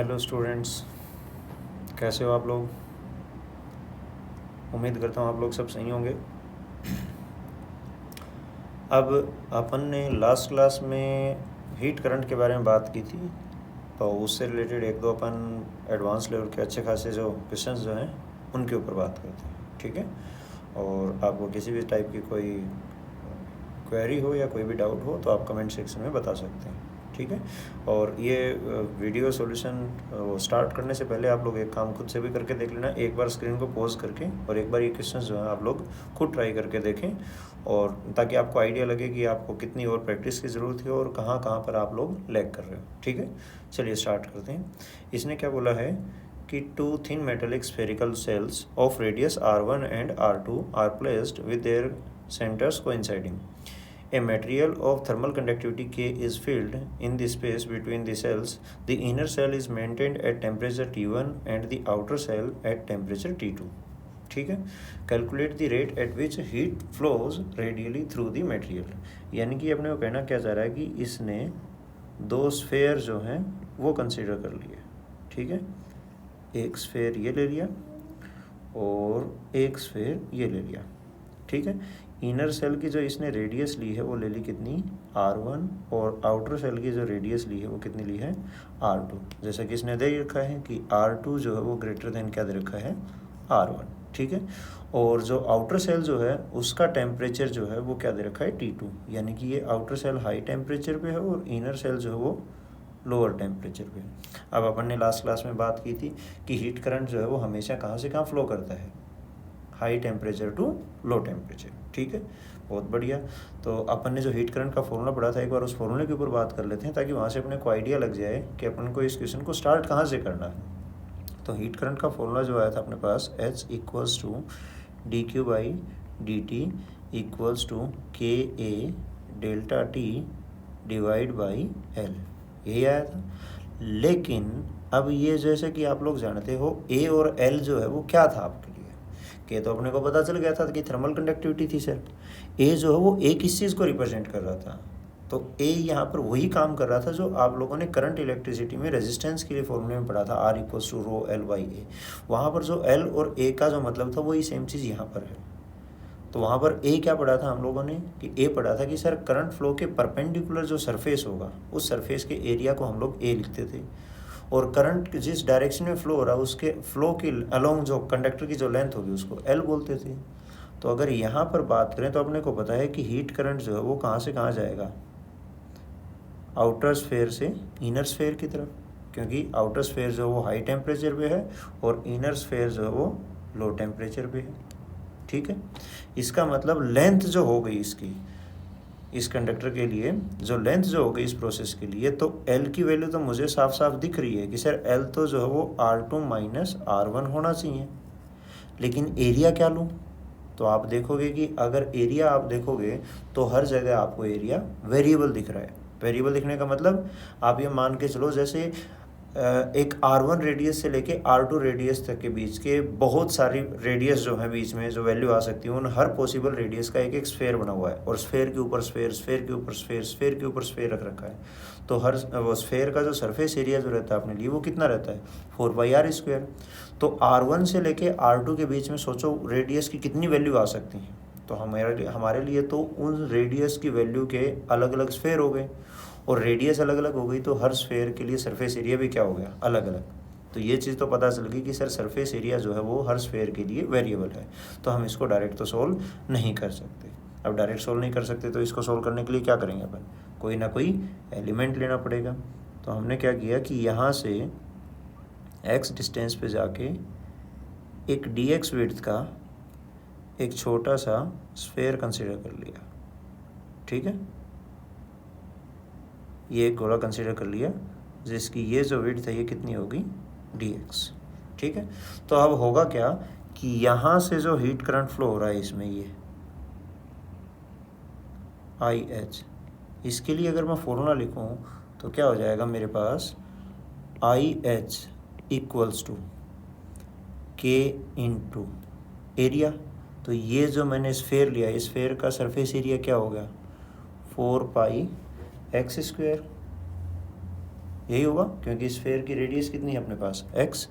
Hello students, कैसे हो आप लोग। उम्मीद करता हूँ आप लोग सब सही होंगे। अब अपन ने लास्ट क्लास में हीट करंट के बारे में बात की थी, तो उससे रिलेटेड एक दो अपन एडवांस लेवल के अच्छे खासे जो क्वेश्चंस जो हैं उनके ऊपर बात करते हैं, ठीक है। और आपको किसी भी टाइप की कोई क्वेरी हो या कोई भी डाउट हो तो आप कमेंट सेक्शन में बता सकते हैं, ठीक है। और ये वीडियो सॉल्यूशन स्टार्ट करने से पहले आप लोग एक काम खुद से भी करके देख लेना, एक बार स्क्रीन को पॉज करके, और एक बार ये क्वेश्चन जो है आप लोग खुद ट्राई करके देखें, और ताकि आपको आइडिया लगे कि आपको कितनी और प्रैक्टिस की ज़रूरत है और कहाँ कहाँ पर आप लोग लैग कर रहे हो, ठीक है। चलिए स्टार्ट करते हैं। इसने क्या बोला है कि two thin metallic spherical shells of radius R1 and R2 are placed with their centers coinciding. A material of thermal conductivity K is filled in the space between the cells. The inner cell is maintained at temperature T1 and the outer cell at temperature T2. ठीक है। Calculate the rate at which heat flows radially through the material. यानी कि अपने को कहना क्या चाह रहा है कि इसने दो स्फेयर जो हैं वो कंसिडर कर लिए, ठीक है। एक स्फेयर ये ले लिया और एक स्फेयर ये ले लिया, ठीक है। इनर सेल की जो इसने रेडियस ली है वो ले ली कितनी, R1, और आउटर सेल की जो रेडियस ली है वो कितनी ली है, R2। जैसा कि इसने दे रखा है कि R2 जो है वो ग्रेटर देन क्या दे रखा है, R1, ठीक है। और जो आउटर सेल जो है उसका टेम्परेचर जो है वो क्या दे रखा है, T2। यानी कि ये आउटर सेल हाई टेम्परेचर पे है और इनर सेल जो है वो लोअर टेम्परेचर पे। अब अपन ने लास्ट क्लास में बात की थी कि हीट करंट जो है वो हमेशा कहाँ से कहाँ फ्लो करता है, high temperature to low temperature, ठीक है। बहुत बढ़िया। तो अपन ने जो हीट करंट का फॉर्मूला पढ़ा था, एक बार उस फॉर्मूले के ऊपर बात कर लेते हैं ताकि वहाँ से अपने को आइडिया लग जाए कि अपन को इस क्वेश्चन को स्टार्ट कहाँ से करना है। तो हीट करंट का फॉर्मूला जो आया था अपने पास, H equals to dQ/dt equals to KA delta T divide by L, यही आया था। लेकिन अब ये जैसे कि आप लोग जानते हो A और L जो है वो क्या था आपके लिए, के तो अपने को पता चल गया था कि थर्मल कंडक्टिविटी थी सर। ए जो है वो ए किस चीज़ को रिप्रेजेंट कर रहा था, तो ए यहाँ पर वही काम कर रहा था जो आप लोगों ने करंट इलेक्ट्रिसिटी में रेजिस्टेंस के लिए फॉर्मूले में पढ़ा था, R equals to rho L by A. वहाँ पर जो L और ए का जो मतलब था वही सेम चीज़ यहाँ पर है। तो वहाँ पर ए क्या पढ़ा था हम लोगों ने कि ए पढ़ा था कि सर करंट फ्लो के परपेंडिकुलर जो सरफेस होगा उस सरफेस के एरिया को हम लोग ए लिखते थे, और करंट जिस डायरेक्शन में फ्लो हो रहा है उसके फ्लो की अलोंग जो कंडक्टर की जो लेंथ होगी उसको एल बोलते थे। तो अगर यहाँ पर बात करें तो अपने को पता है कि हीट करंट जो है वो कहाँ से कहाँ जाएगा, आउटर स्फेयर से इनर स्फेयर की तरफ, क्योंकि आउटर स्फेयर जो है वो हाई टेम्परेचर पे है और इनर स्फेयर जो है वो लो टेम्परेचर पे है, ठीक है। इसका मतलब लेंथ जो हो गई इसकी, इस कंडक्टर के लिए जो लेंथ जो हो गई इस प्रोसेस के लिए, तो L की वैल्यू तो मुझे साफ साफ दिख रही है कि सर L तो जो है वो R2 माइनस R1 होना चाहिए। लेकिन एरिया क्या लूँ, तो आप देखोगे कि अगर एरिया आप देखोगे तो हर जगह आपको एरिया वेरिएबल दिख रहा है। वेरिएबल दिखने का मतलब आप ये मान के चलो जैसे एक R1 रेडियस से लेके R2 रेडियस तक के बीच के बहुत सारी रेडियस जो है बीच में जो वैल्यू आ सकती है, उन हर पॉसिबल रेडियस का एक एक स्फेयर बना हुआ है, और स्फेयर के ऊपर स्फेयर, स्फेयर के ऊपर स्फेयर, स्फेयर के ऊपर स्फेयर रख रखा है। तो हर वो स्फेयर का जो सरफेस एरिया जो रहता है अपने लिए वो कितना रहता है, 4πr²। तो R1 से लेके R2 के बीच में सोचो रेडियस की कितनी वैल्यू आ सकती है। तो हमारे लिए तो उन रेडियस की वैल्यू के अलग अलग स्फेयर हो गए, और रेडियस अलग अलग हो गई तो हर स्फेयर के लिए सरफेस एरिया भी क्या हो गया, अलग अलग। तो ये चीज़ तो पता चल गई कि सर सरफेस एरिया जो है वो हर स्फेयर के लिए वेरिएबल है। तो हम इसको डायरेक्ट तो सोल्व नहीं कर सकते। अब डायरेक्ट सोल्व नहीं कर सकते तो इसको सोल्व करने के लिए क्या करेंगे अपन, कोई ना कोई एलिमेंट लेना पड़ेगा। तो हमने क्या किया कि यहाँ से x डिस्टेंस पे जाके एक dx विड्थ का एक छोटा सा स्फेयर कंसिडर कर लिया, ठीक है। ये एक गोला कंसिडर कर लिया जिसकी ये जो विड्थ है ये कितनी होगी, dx, ठीक है। तो अब होगा क्या कि यहाँ से जो हीट करंट फ्लो हो रहा है इसमें ये IH, इसके लिए अगर मैं फॉर्मूला लिखूँ तो क्या हो जाएगा मेरे पास, IH equals to K into area. तो ये जो मैंने स्फेयर लिया, इस स्फेयर का सरफेस एरिया क्या हो गया, 4πx²। यही होगा, क्योंकि स्फेयर की रेडियस कितनी है अपने पास, x,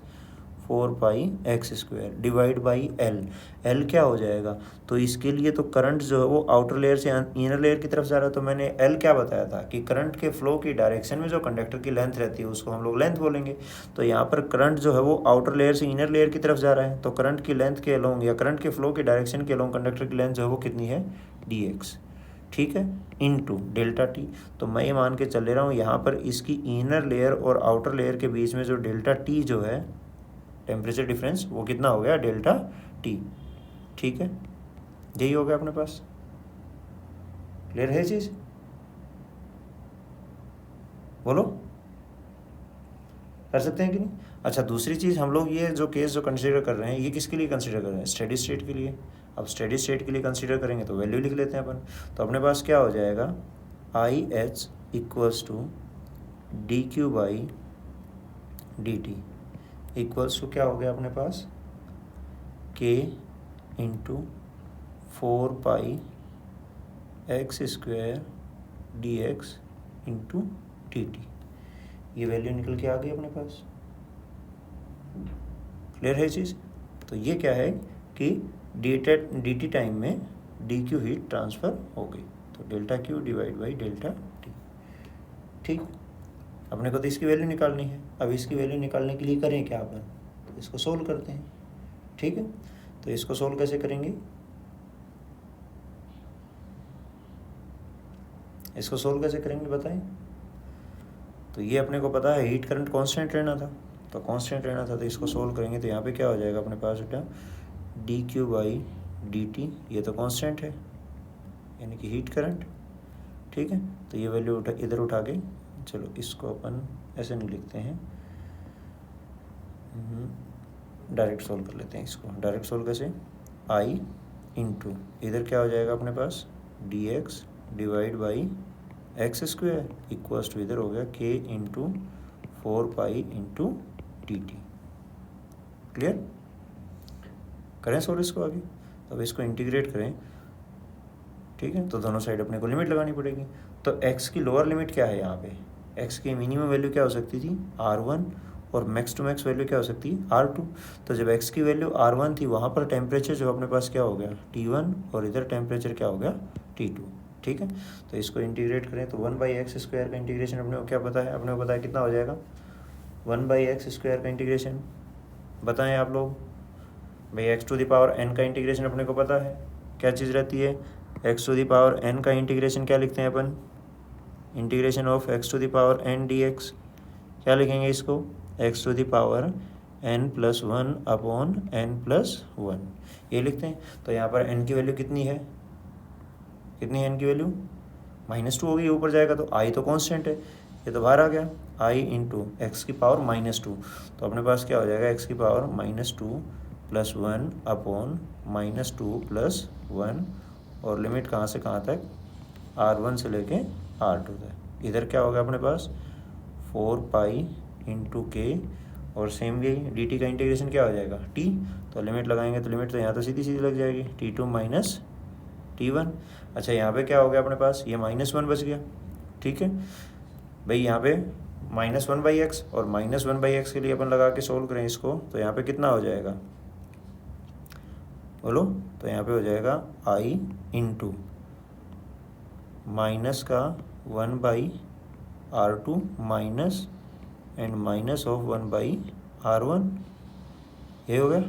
4πx² divide by L क्या हो जाएगा। तो इसके लिए तो करंट जो है वो आउटर लेयर से इनर लेयर की तरफ जा रहा है, तो मैंने एल क्या बताया था कि करंट के फ्लो की डायरेक्शन में जो कंडक्टर की लेंथ रहती है उसको हम लोग लेंथ बोलेंगे। तो यहाँ पर करंट जो है वो आउटर लेयर से इनर लेयर की तरफ जा रहा है, तो करंट की लेंथ के अलोंग या करंट के फ्लो की डायरेक्शन के अलोंग कंडक्टर की लेंथ जो है वो कितनी है, dx, ठीक है, इनटू डेल्टा टी। तो मैं ये मान के चल ले रहा हूँ यहाँ पर इसकी इनर लेयर और आउटर लेयर के बीच में जो डेल्टा टी जो है टेम्परेचर डिफरेंस, वो कितना हो गया, डेल्टा टी, ठीक है, यही हो गया अपने पास। क्लियर है चीज़, बोलो, कर सकते हैं कि नहीं। अच्छा, दूसरी चीज़ हम लोग ये जो केस जो कंसीडर कर रहे हैं ये किसके लिए कंसीडर कर रहे हैं, स्टेडी स्टेट के लिए। अब स्टेडी स्टेट के लिए कंसीडर करेंगे तो वैल्यू लिख लेते हैं अपन। तो अपने पास क्या हो जाएगा, I H equals to D Q by D T equals to क्या हो गया अपने पास, K into 4πx² dx into D T. ये वैल्यू निकल के आ गई अपने पास। क्लियर है चीज़। तो ये क्या है कि डी टी टाइम में डी क्यू हीट ट्रांसफ़र हो गई, तो delta Q divide by delta T, ठीक। अपने को तो इसकी वैल्यू निकालनी है। अब इसकी वैल्यू निकालने के लिए करें क्या अपन, तो इसको सोल्व करते हैं, ठीक है। तो इसको सोल्व कैसे करेंगे, इसको सोल्व कैसे करेंगे बताएं। तो ये अपने को पता है हीट करंट कांस्टेंट रहना था, तो कांस्टेंट रहना था, तो इसको सोल्व करेंगे तो यहाँ पे क्या हो जाएगा अपने पास बेटा, D Q by D T, ये तो कांस्टेंट है यानी कि हीट करंट, ठीक है। तो ये वैल्यू इधर उठा के, चलो इसको अपन ऐसे नहीं लिखते हैं, डायरेक्ट सोल्व कर लेते हैं इसको। डायरेक्ट सोल्व कैसे, आई इंटू इधर क्या हो जाएगा अपने पास, d x divide by x² equals to इधर हो गया k into 4π into D t. Clear, करें सोल्व इसको आगे। अब इसको इंटीग्रेट करें, ठीक है। तो दोनों साइड अपने को लिमिट लगानी पड़ेगी। तो x की लोअर लिमिट क्या है, यहाँ पे x की मिनिमम वैल्यू क्या हो सकती थी, R1, और मैक्स टू मैक्स वैल्यू क्या हो सकती है, R2। तो जब x की वैल्यू R1 थी वहाँ पर टेम्परेचर जो अपने पास क्या हो गया, T1, और इधर टेम्परेचर क्या हो गया, T2, ठीक है। तो इसको इंटीग्रेट करें तो 1/x² का इंटीग्रेशन अपने को क्या पता है, अपने को पता है कितना हो जाएगा, 1/x² का इंटीग्रेशन बताएं आप लोग भाई। x⁴n का इंटीग्रेशन अपने को पता है क्या चीज़ रहती है, x⁴n का इंटीग्रेशन क्या लिखते हैं अपन, इंटीग्रेशन ऑफ x⁴n dx, क्या लिखेंगे इसको, x⁴n+1 अपॉन n+1, ये लिखते हैं। तो यहाँ पर n की वैल्यू कितनी है, कितनी है n की वैल्यू, -2 होगी, ऊपर जाएगा तो i तो कांस्टेंट है, ये तो बाहर आ गया, i इंटू x⁻²। तो अपने पास क्या हो जाएगा, x⁻² + 1 अपॉन -2 + 1, और लिमिट कहाँ से कहाँ तक, R1 से लेके R2 तक। इधर क्या होगा अपने पास 4π इंटू के, और सेम यही डी टी का इंटीग्रेशन क्या हो जाएगा, t। तो लिमिट लगाएंगे तो लिमिट तो यहाँ तो सीधी सीधी लग जाएगी, T2 - T1। अच्छा, यहाँ पे क्या हो गया अपने पास, ये -1 बच गया, ठीक है भाई। यहाँ पे -1/x और -1/x के लिए अपन लगा के सोल्व करें इसको, तो यहाँ पे कितना हो जाएगा बोलो। तो यहाँ पे हो जाएगा i इंटू माइनस का 1/R2 minus and minus of 1/R1, ये हो गया,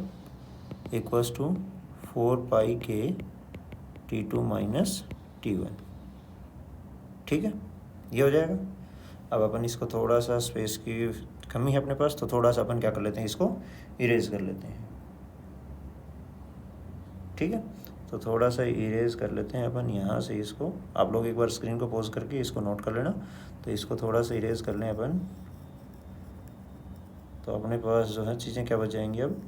इक्वल्स टू 4π के T2 - T1, ठीक है, ये हो जाएगा। अब अपन इसको थोड़ा सा स्पेस की कमी है अपने पास, तो थोड़ा सा अपन क्या कर लेते हैं, इसको इरेज कर लेते हैं, ठीक है। तो थोड़ा सा इरेज कर लेते हैं अपन यहाँ से इसको, आप लोग एक बार स्क्रीन को पॉज करके इसको नोट कर लेना। तो इसको थोड़ा सा इरेज कर लें अपन, तो अपने पास जो है चीज़ें क्या बच जाएंगी अब।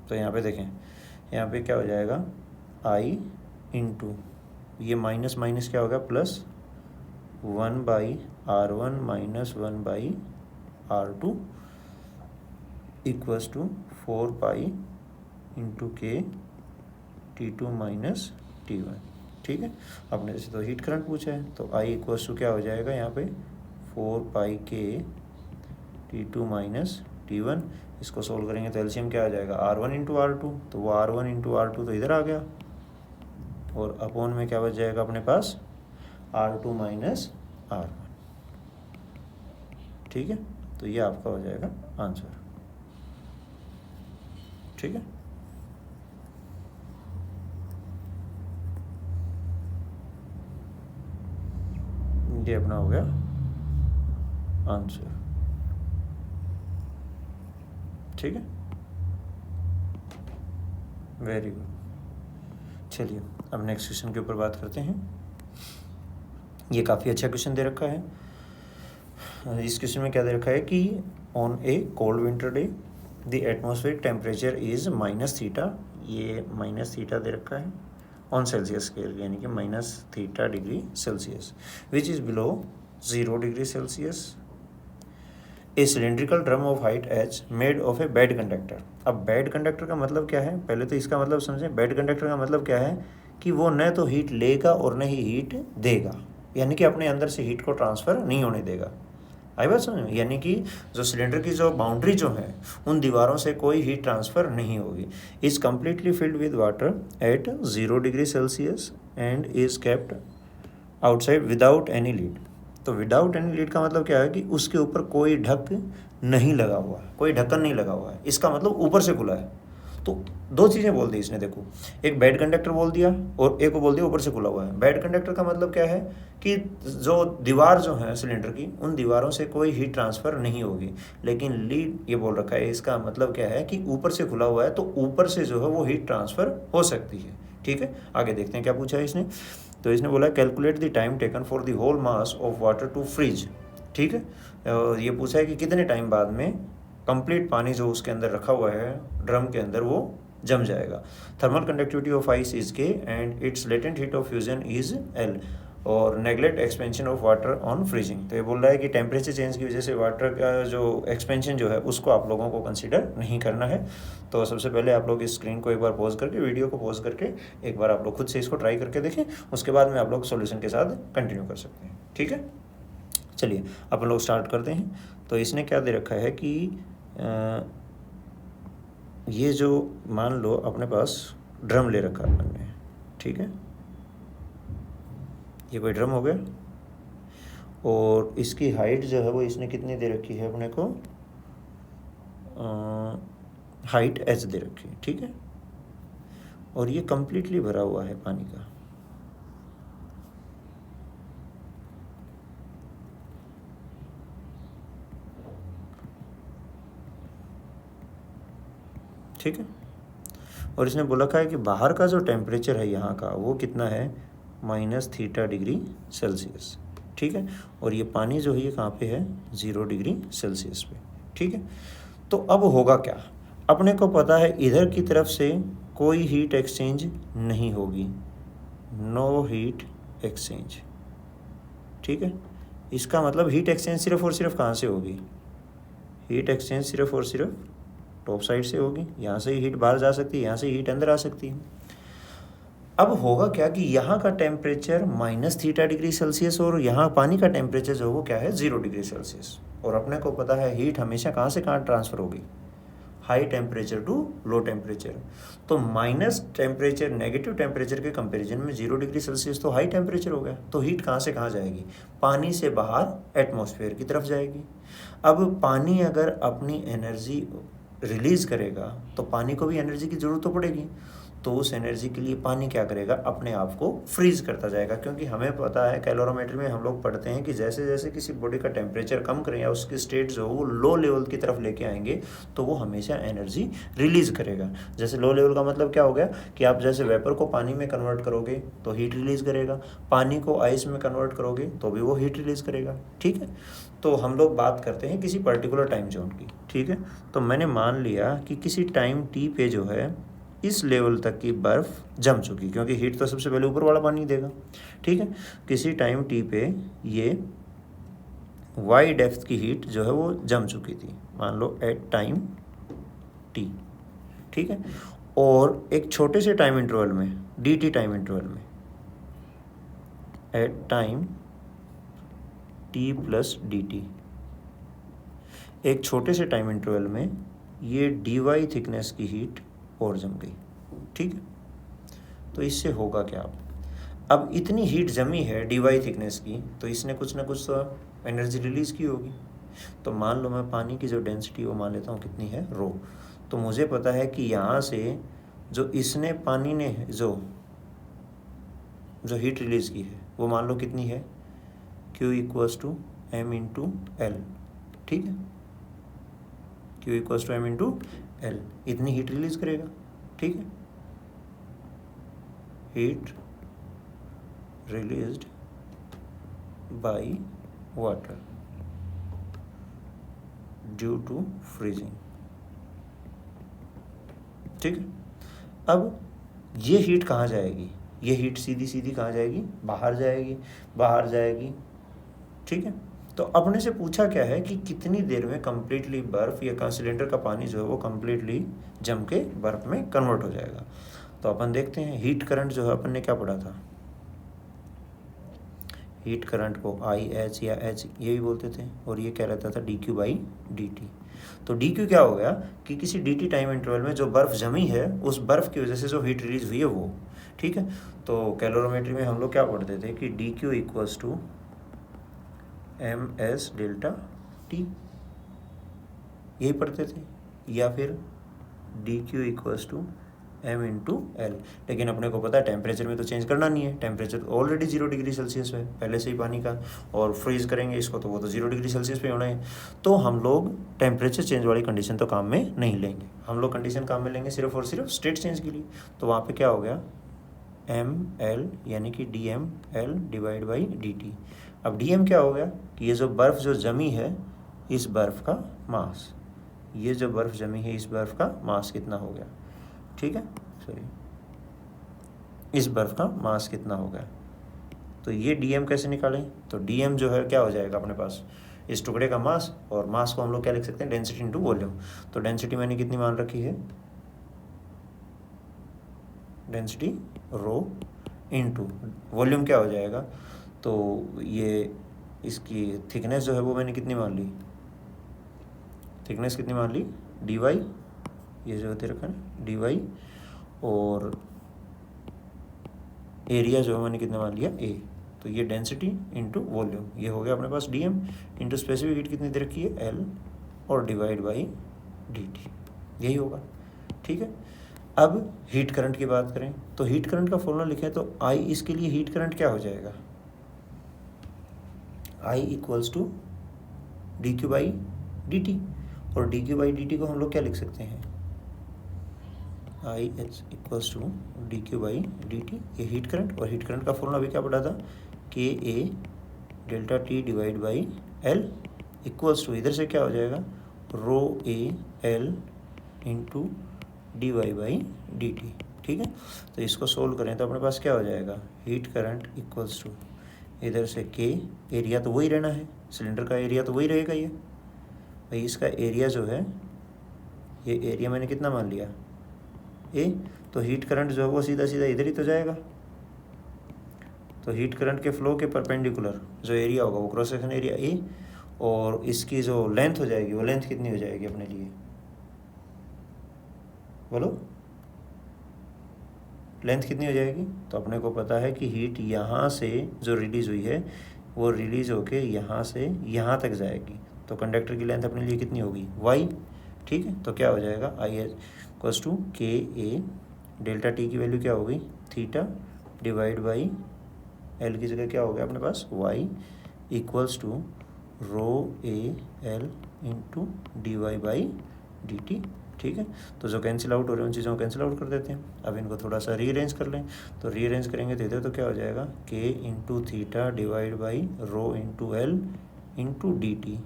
तो यहाँ पे देखें, यहाँ पे क्या हो जाएगा, i इंटू ये माइनस माइनस क्या होगा, plus 1/R1 - 1/R2 equals to 4π into के T2 - T1, ठीक है, अपने से तो हीट करंट पूछा है, तो I इक्वल्स टू क्या हो जाएगा यहाँ पे 4πk T2 माइनस T1। इसको सोल्व करेंगे तो एलसीएम क्या आ जाएगा R1 इंटू R2, तो वो R1 इंटू R2 तो इधर आ गया, और अपॉन में क्या बच जाएगा अपने पास R2 माइनस R1। ठीक है, तो ये आपका हो जाएगा आंसर। ठीक है, ये अपना हो गया आंसर। ठीक है, वेरी गुड। चलिए अब नेक्स्ट क्वेश्चन के ऊपर बात करते हैं। ये काफ़ी अच्छा क्वेश्चन दे रखा है। इस क्वेश्चन में क्या दे रखा है कि on a cold winter day the atmospheric temperature is -θ, ये -θ दे रखा है ऑन सेल्सियस स्केल, यानी कि -θ degree Celsius, which is below 0 degree Celsius. A cylindrical drum of height h made of a bad conductor. अब बेड कंडक्टर का मतलब क्या है, पहले तो इसका मतलब समझें। बेड कंडक्टर का मतलब क्या है कि वो न तो हीट लेगा और न ही हीट देगा, यानी कि अपने अंदर से हीट को ट्रांसफ़र नहीं होने देगा। आई बात समझ में, यानी कि जो सिलेंडर की जो बाउंड्री जो है उन दीवारों से कोई हीट ट्रांसफ़र नहीं होगी। Is completely filled with water at 0 degree Celsius and is kept outside without any lead. तो विदाउट एनी लीड का मतलब क्या है कि उसके ऊपर कोई ढक नहीं लगा हुआ है, कोई ढक्कन नहीं लगा हुआ है, इसका मतलब ऊपर से खुला है। तो दो चीज़ें बोल दी इसने, देखो, एक बेड कंडक्टर बोल दिया और एक को बोल दिया ऊपर से खुला हुआ है। बेड कंडक्टर का मतलब क्या है कि जो दीवार जो है सिलेंडर की, उन दीवारों से कोई हीट ट्रांसफ़र नहीं होगी। लेकिन लीड ये बोल रखा है, इसका मतलब क्या है कि ऊपर से खुला हुआ है, तो ऊपर से जो है वो हीट ट्रांसफ़र हो सकती है। ठीक है, आगे देखते हैं क्या पूछा है इसने। तो इसने बोला calculate the time taken for the whole mass of water to freeze. ठीक है, ये पूछा है कि कितने टाइम बाद में कंप्लीट पानी जो उसके अंदर रखा हुआ है ड्रम के अंदर वो जम जाएगा। Thermal conductivity of ice is k and its latent heat of fusion is l, और neglect expansion of water on freezing. तो ये बोल रहा है कि टेम्परेचर चेंज की वजह से वाटर का जो एक्सपेंशन जो है उसको आप लोगों को कंसीडर नहीं करना है। तो सबसे पहले आप लोग इस स्क्रीन को एक बार पॉज करके, वीडियो को पॉज करके एक बार आप लोग खुद से इसको ट्राई करके देखें, उसके बाद में आप लोग सॉल्यूशन के साथ कंटिन्यू कर सकते हैं। ठीक है, चलिए अपन लोग स्टार्ट करते हैं। तो इसने क्या दे रखा है कि ये जो मान लो अपने पास ड्रम ले रखा है अपन ने, ठीक है, ये कोई ड्रम हो गया, और इसकी हाइट जो है वो इसने कितनी दे रखी है अपने को, हाइट h दे रखी है। ठीक है, और ये कम्प्लीटली भरा हुआ है पानी का। ठीक है, और इसने बोला है कि बाहर का जो टेम्परेचर है यहाँ का वो कितना है, -θ डिग्री सेल्सियस। ठीक है, और ये पानी जो है ये कहाँ पे है, 0 डिग्री सेल्सियस पे। ठीक है, तो अब होगा क्या, अपने को पता है इधर की तरफ से कोई हीट एक्सचेंज नहीं होगी, नो हीट एक्सचेंज। ठीक है, इसका मतलब हीट एक्सचेंज सिर्फ और सिर्फ कहाँ से होगी, हीट एक्सचेंज सिर्फ और सिर्फ टॉप साइड से होगी। यहाँ से ही हीट बाहर जा सकती है, यहाँ से हीट अंदर आ सकती है। अब होगा क्या कि यहाँ का टेम्परेचर -θ डिग्री सेल्सियस और यहाँ पानी का टेम्परेचर जो वो क्या है 0 डिग्री सेल्सियस। और अपने को पता है हीट हमेशा कहाँ से कहाँ ट्रांसफ़र होगी, high temperature to low temperature. तो माइनस टेम्परेचर नेगेटिव टेम्परेचर के कंपैरिजन में 0 डिग्री सेल्सियस तो हाई टेम्परेचर हो गया। तो हीट कहाँ से कहाँ जाएगी, पानी से बाहर एटमॉस्फेयर की तरफ जाएगी। अब पानी अगर अपनी एनर्जी रिलीज़ करेगा तो पानी को भी एनर्जी की ज़रूरत तो पड़ेगी। तो उस एनर्जी के लिए पानी क्या करेगा, अपने आप को फ्रीज करता जाएगा। क्योंकि हमें पता है कैलोरीमेट्री में हम लोग पढ़ते हैं कि जैसे जैसे किसी बॉडी का टेम्परेचर कम करें या उसकी स्टेट जो वो लो लेवल की तरफ लेके आएंगे तो वो हमेशा एनर्जी रिलीज़ करेगा। जैसे लो लेवल का मतलब क्या हो गया कि आप जैसे वेपर को पानी में कन्वर्ट करोगे तो हीट रिलीज़ करेगा, पानी को आइस में कन्वर्ट करोगे तो भी वो हीट रिलीज़ करेगा। ठीक है, तो हम लोग बात करते हैं किसी पर्टिकुलर टाइम जोन की। ठीक है, तो मैंने मान लिया कि किसी टाइम टी पे जो है इस लेवल तक की बर्फ़ जम चुकी, क्योंकि हीट तो सबसे पहले ऊपर वाला पानी देगा। ठीक है, किसी टाइम टी पे ये वाई डेप्थ की हीट जो है वो जम चुकी थी, मान लो एट टाइम टी। ठीक है, और एक छोटे से टाइम इंटरवल में dt टाइम इंटरवल में at time T plus D T. एक छोटे से टाइम इंटरवल में ये dy थिकनेस की हीट और जम गई, ठीक है। तो इससे होगा क्या? अब इतनी हीट जमी है dy थिकनेस की, तो इसने कुछ ना कुछ तो एनर्जी रिलीज की होगी। तो मान लो मैं पानी की जो डेंसिटी वो मान लेता हूँ कितनी है, रो। तो मुझे पता है कि यहाँ से जो इसने पानी ने जो हीट रिलीज की है वो मान लो कितनी है, Q equals to M into L, ठीक है। Q equals to M into L, इतनी हीट रिलीज करेगा, ठीक है। Heat released by water due to freezing, ठीक है। अब ये हीट कहाँ जाएगी? ये हीट सीधी सीधी कहाँ जाएगी? बाहर जाएगी, बाहर जाएगी, ठीक है। तो अपने से पूछा क्या है कि कितनी देर में कंप्लीटली बर्फ या सिलेंडर का पानी जो है वो कंप्लीटली जम के बर्फ में कन्वर्ट हो जाएगा। तो अपन देखते हैं हीट करंट जो है अपन ने क्या पढ़ा था, हीट करंट को आई एच या एच यही बोलते थे, और ये क्या रहता था D Q by D T. तो डी क्यू क्या हो गया कि किसी डी टी टाइम इंटरवल में जो बर्फ़ जमी है उस बर्फ़ की वजह से जो हीट रिलीज हुई है वो, ठीक है। तो कैलोरीमेट्री में हम लोग क्या पढ़ते थे कि D Q equals to M S delta T, यही पढ़ते थे, या फिर D Q equals to M into L. लेकिन अपने को पता है टेम्परेचर में तो चेंज करना नहीं है, टेम्परेचर ऑलरेडी 0 डिग्री सेल्सियस है पहले से ही पानी का, और फ्रीज करेंगे इसको तो वो तो 0 डिग्री सेल्सियस पे होना है। तो हम लोग टेम्परेचर चेंज वाली कंडीशन तो काम में नहीं लेंगे, हम लोग कंडीशन काम में लेंगे सिर्फ और सिर्फ स्टेट चेंज के लिए। तो वहाँ पे क्या हो गया, एम एल यानी कि D M L divide by D T. अब डी एम क्या हो गया कि ये जो बर्फ़ जो जमी है इस बर्फ़ का मास, ये जो बर्फ़ जमी है इस बर्फ़ का मास कितना हो गया, ठीक है, सॉरी इस बर्फ़ का मास कितना हो गया। तो ये डीएम कैसे निकालें? तो डीएम जो है क्या हो जाएगा अपने पास, इस टुकड़े का मास, और मास को हम लोग क्या लिख सकते हैं, डेंसिटी इनटू वॉल्यूम। तो डेंसिटी मैंने कितनी मान रखी है, डेंसिटी रो इनटू वॉल्यूम क्या हो जाएगा, तो ये इसकी थिकनेस जो है वो मैंने कितनी मान ली, थिकनेस कितनी मान ली, डी वाई, ये जो होते रखा है डी वाई, और एरिया जो है मैंने कितना मान लिया ए। तो ये डेंसिटी इनटू वॉल्यूम, ये हो गया अपने पास डीएम इनटू स्पेसिफिक हीट कितनी दे रखी है एल, और डिवाइड बाई डी टी, यही होगा, ठीक है। अब हीट करंट की बात करें तो हीट करंट का फॉर्मूला लिखें तो आई, इसके लिए हीट करंट क्या हो जाएगा, i equals to D Q by D t, और d Q by D t को हम लोग क्या लिख सकते हैं, i H equals to D Q by D T, ये हीट करंट। और हीट करंट का फॉर्मूला अभी क्या पढ़ा था, k a delta t divide by l equals to, इधर से क्या हो जाएगा, rho a l into d y by D t, ठीक है। तो इसको सोल्व करें तो अपने पास क्या हो जाएगा, हीट करंट इक्वल्स टू, इधर से के, एरिया तो वही रहना है, सिलेंडर का एरिया तो वही रहेगा, ये भाई इसका एरिया जो है, ये एरिया मैंने कितना मान लिया ए, तो हीट करंट जो है वो सीधा सीधा इधर ही तो जाएगा। तो हीट करंट के फ्लो के परपेंडिकुलर जो एरिया होगा वो क्रॉस सेक्शन एरिया ए, और इसकी जो लेंथ हो जाएगी वो लेंथ कितनी हो जाएगी अपने लिए, बोलो लेंथ कितनी हो जाएगी। तो अपने को पता है कि हीट यहाँ से जो रिलीज हुई है वो रिलीज होके यहाँ से यहाँ तक जाएगी, तो कंडक्टर की लेंथ अपने लिए कितनी होगी, वाई, ठीक है। तो क्या हो जाएगा, आई एच इक्वल्स टू के ए डेल्टा टी की वैल्यू क्या हो गई, थीटा डिवाइड बाई एल की जगह क्या हो गया अपने पास, y equals to rho a l into d y by D t, ठीक है। तो जो कैंसिल आउट हो रहे हैं उन चीज़ों को कैंसिल आउट कर देते हैं। अब इनको थोड़ा सा रीअरेंज कर लें, तो रीअरेंज करेंगे तो इधर तो क्या हो जाएगा, के into theta divide by rho into L into D t,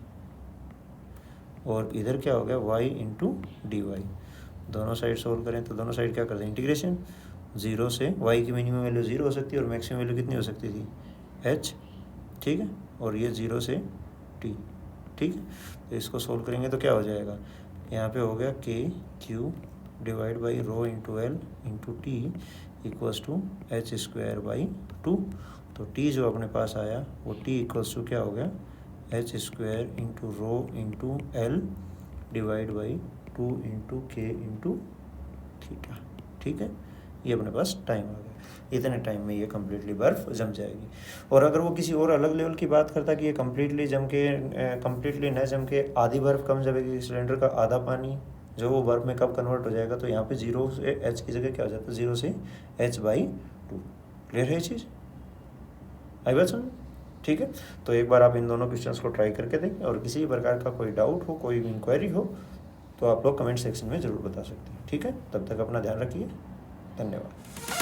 और इधर क्या हो गया, वाई इंटू डी वाई। दोनों साइड सोल्व करें तो दोनों साइड क्या कर दें, इंटीग्रेशन, 0 से y की मिनिमम वैल्यू 0 हो सकती है और मैक्सिमम वैल्यू कितनी हो सकती थी, h, ठीक है। और ये 0 से t, ठीक है। तो इसको सोल्व करेंगे तो क्या हो जाएगा, यहाँ पे हो गया K Q divide by rho into L into T, equals to H square by 2। तो टी जो अपने पास आया वो टी इक्वल्स टू क्या हो गया, H square into rho into L divide by 2 into के इंटू थीटा। ठीक है, ये अपने पास टाइम आ गया। इतने टाइम में ये कम्प्लीटली बर्फ़ जम जाएगी। और अगर वो किसी और अलग लेवल की बात करता कि ये कम्प्लीटली न जम के आधी बर्फ़ कम जमेगी, सिलेंडर का आधा पानी जो वो बर्फ़ में कब कन्वर्ट हो जाएगा, तो यहाँ पे 0 से एच की जगह क्या हो जाता है, 0 से एच बाई 2। क्लियर है ये चीज़, आई बात समझ? ठीक है, तो एक बार आप इन दोनों क्वेश्चंस को ट्राई करके देखें, और किसी भी प्रकार का कोई डाउट हो, कोई इंक्वायरी हो, तो आप लोग कमेंट सेक्शन में ज़रूर बता सकते हैं। ठीक है, तब तक अपना ध्यान रखिए, धन्यवाद।